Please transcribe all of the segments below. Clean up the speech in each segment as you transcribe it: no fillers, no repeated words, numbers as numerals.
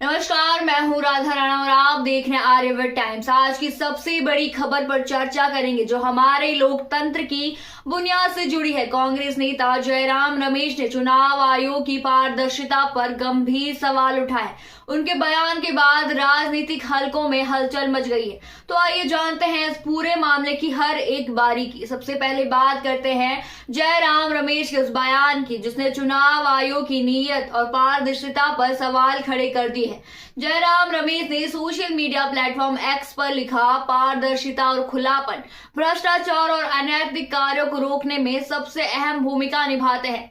नमस्कार, मैं हूँ राधा राणा और आप देख रहे हैं आर्यव्रत टाइम्स। आज की सबसे बड़ी खबर पर चर्चा करेंगे जो हमारे लोकतंत्र की बुनियाद से जुड़ी है। कांग्रेस नेता जयराम रमेश ने चुनाव आयोग की पारदर्शिता पर गंभीर सवाल उठाए। उनके बयान के बाद राजनीतिक हलकों में हलचल मच गई है। तो आइए जानते हैं इस पूरे मामले की हर एक बारीकी। सबसे पहले बात करते हैं जयराम रमेश के उस बयान की जिसने चुनाव आयोग की नीयत और पारदर्शिता पर सवाल खड़े कर दिए हैं। जयराम रमेश ने सोशल मीडिया प्लेटफॉर्म एक्स पर लिखा, पारदर्शिता और खुलापन भ्रष्टाचार और अनैतिक कार्यों को रोकने में सबसे अहम भूमिका निभाते हैं।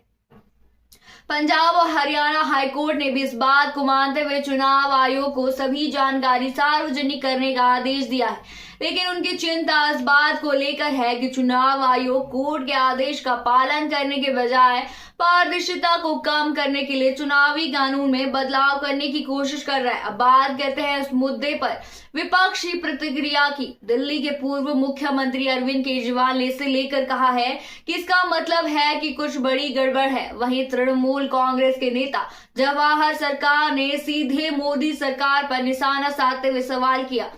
पंजाब और हरियाणा हाईकोर्ट ने भी इस बात को मानते हुए चुनाव आयोग को सभी जानकारी सार्वजनिक करने का आदेश दिया है, लेकिन उनकी चिंता इस बात को लेकर है कि चुनाव आयोग कोर्ट के आदेश का पालन करने के बजाय पारदर्शिता को कम करने के लिए चुनावी कानून में बदलाव करने की कोशिश कर रहा है। अब बात करते हैं इस मुद्दे पर विपक्षी प्रतिक्रिया की। दिल्ली के पूर्व मुख्यमंत्री अरविंद केजरीवाल ने इसे लेकर कहा है कि इसका मतलब है कि कुछ बड़ी गड़बड़ है। वहीं तृणमूल कांग्रेस के नेता जवाहर सरकार ने सीधे मोदी सरकार पर निशाना साधते हुए सवाल किया,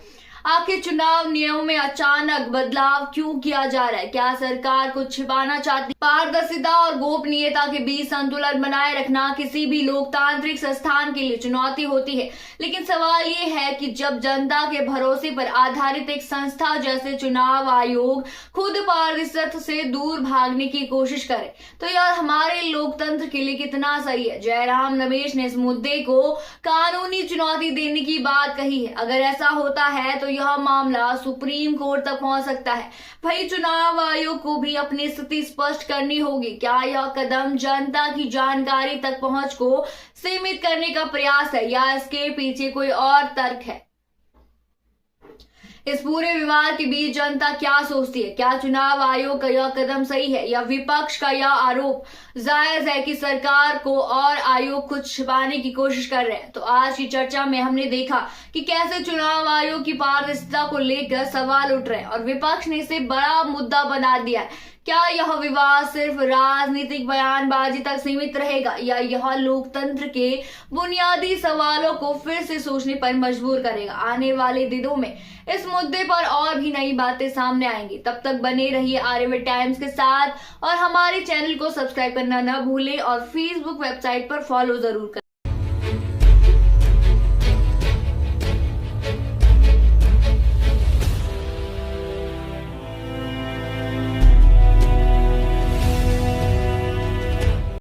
आखिर चुनाव नियमों में अचानक बदलाव क्यों किया जा रहा है? क्या सरकार कुछ छिपाना चाहती? पारदर्शिता और गोपनीयता के बीच संतुलन बनाए रखना किसी भी लोकतांत्रिक संस्थान के लिए चुनौती होती है, लेकिन सवाल ये है कि जब जनता के भरोसे पर आधारित एक संस्था जैसे चुनाव आयोग खुद पारदर्शिता से दूर भागने की कोशिश करे तो यह हमारे लोकतंत्र के लिए कितना सही है। जयराम रमेश ने इस मुद्दे को कानूनी चुनौती देने की बात कही है। अगर ऐसा होता है तो यह मामला सुप्रीम कोर्ट तक पहुंच सकता है। भाई, चुनाव आयोग को भी अपनी स्थिति स्पष्ट करनी होगी। क्या यह कदम जनता की जानकारी तक पहुंच को सीमित करने का प्रयास है या इसके पीछे कोई और तर्क है? इस पूरे विवाद के बीच जनता क्या सोचती है? क्या चुनाव आयोग का यह कदम सही है या विपक्ष का यह आरोप जायज है कि सरकार को और आयोग कुछ छिपाने की कोशिश कर रहे हैं? तो आज की चर्चा में हमने देखा कि कैसे चुनाव आयोग की पारदर्शिता को लेकर सवाल उठ रहे हैं और विपक्ष ने इसे बड़ा मुद्दा बना दिया है। क्या यह विवाद सिर्फ राजनीतिक बयानबाजी तक सीमित रहेगा या यह लोकतंत्र के बुनियादी सवालों को फिर से सोचने पर मजबूर करेगा? आने वाले दिनों में इस मुद्दे पर और भी नई बातें सामने आएंगी। तब तक बने रहिए आर्यव्रत टाइम्स के साथ और हमारे चैनल को सब्सक्राइब करना न भूलें और फेसबुक वेबसाइट पर फॉलो जरूर करें।